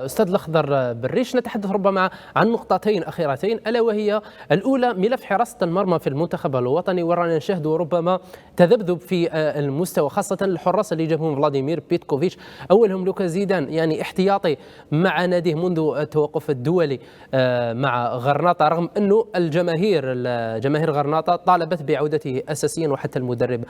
أستاذ الأخضر بالريش، نتحدث ربما عن نقطتين أخيرتين، ألا وهي الأولى ملف حراسة المرمى في المنتخب الوطني، ورانا نشاهد ربما تذبذب في المستوى، خاصة الحراس اللي جابهم فلاديمير بيتكوفيتش، أولهم لوكا زيدان يعني احتياطي مع ناديه منذ التوقف الدولي مع غرناطة، رغم أنه جماهير غرناطة طالبت بعودته أساسيا، وحتى المدرب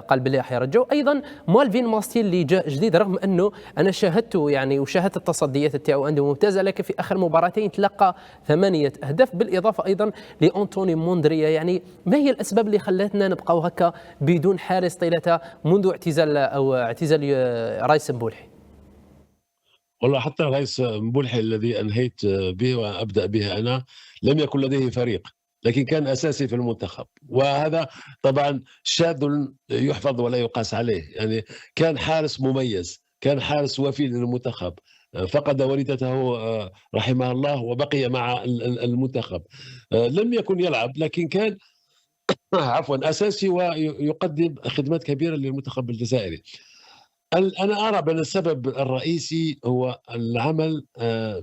قال بالله حيرجعوا. أيضا مالفين ماستيل اللي جاء جديد، رغم أنه أنا شاهدته يعني وشاهدت التصديات تاعو عنده ممتازة، لكن في آخر مباراتين تلقى 8 أهداف، بالإضافة أيضا لأنطوني موندريا. يعني ما هي الأسباب اللي خلتنا نبقاو هكا بدون حارس طيلة منذ اعتزال رايس مبولحي؟ والله حتى رئيس مبولحي الذي أنهيت به وأبدأ به أنا لم يكن لديه فريق، لكن كان أساسي في المنتخب، وهذا طبعا شاذ يحفظ ولا يقاس عليه. يعني كان حارس مميز، كان حارس وفي للمنتخب، فقد والدته رحمها الله وبقي مع المنتخب. لم يكن يلعب لكن كان عفوا أساسي ويقدم خدمات كبيرة للمنتخب الجزائري. أنا أرى بأن السبب الرئيسي هو العمل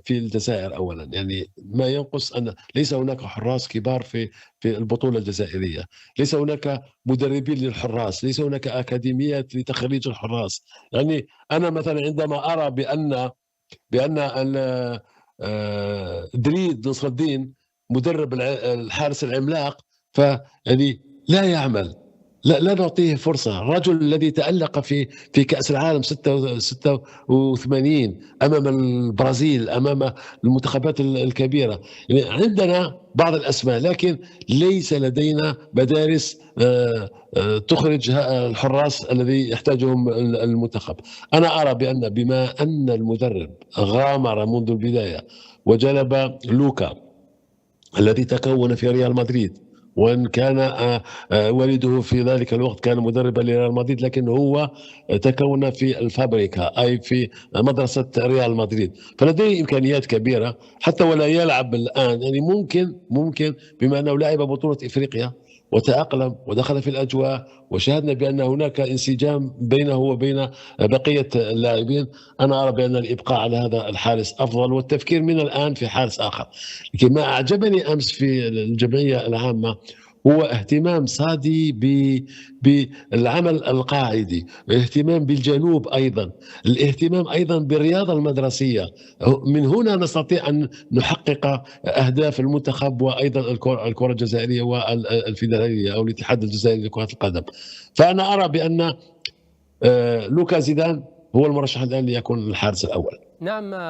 في الجزائر أولًا، يعني ما ينقص أن ليس هناك حراس كبار في البطولة الجزائرية، ليس هناك مدربين للحراس، ليس هناك أكاديميات لتخريج الحراس. يعني أنا مثلًا عندما أرى بأن دريد نصر الدين مدرب الحارس العملاق، فيعني لا يعمل. لا نعطيه فرصة. الرجل الذي تألق في كأس العالم 86 أمام البرازيل، أمام المنتخبات الكبيرة. يعني عندنا بعض الأسماء، لكن ليس لدينا مدارس تخرج الحراس الذي يحتاجهم المنتخب. أنا أرى بما أن المدرب غامر منذ البداية وجلب لوكا الذي تكون في ريال مدريد، وإن كان والده في ذلك الوقت كان مدربا لريال مدريد، لكن هو تكون في الفابريكا أي في مدرسة ريال مدريد، فلديه إمكانيات كبيرة حتى ولا يلعب الآن. يعني ممكن بما أنه لعب بطولة إفريقيا وتأقلم ودخل في الأجواء، وشاهدنا بأن هناك انسجام بينه وبين بقية اللاعبين. أنا أرى بأن الإبقاء على هذا الحارس أفضل، والتفكير من الآن في حارس آخر. لكن ما أعجبني أمس في الجمعية العامة هو اهتمام صادي بالعمل القاعدي، الاهتمام بالجنوب أيضا، الاهتمام أيضا بالرياضة المدرسية. من هنا نستطيع أن نحقق أهداف المنتخب وأيضا الكرة الجزائرية والفيدرالية أو الاتحاد الجزائري لكرة القدم. فأنا أرى بأن لوكا زيدان هو المرشح الآن ليكون الحارس الأول. نعم.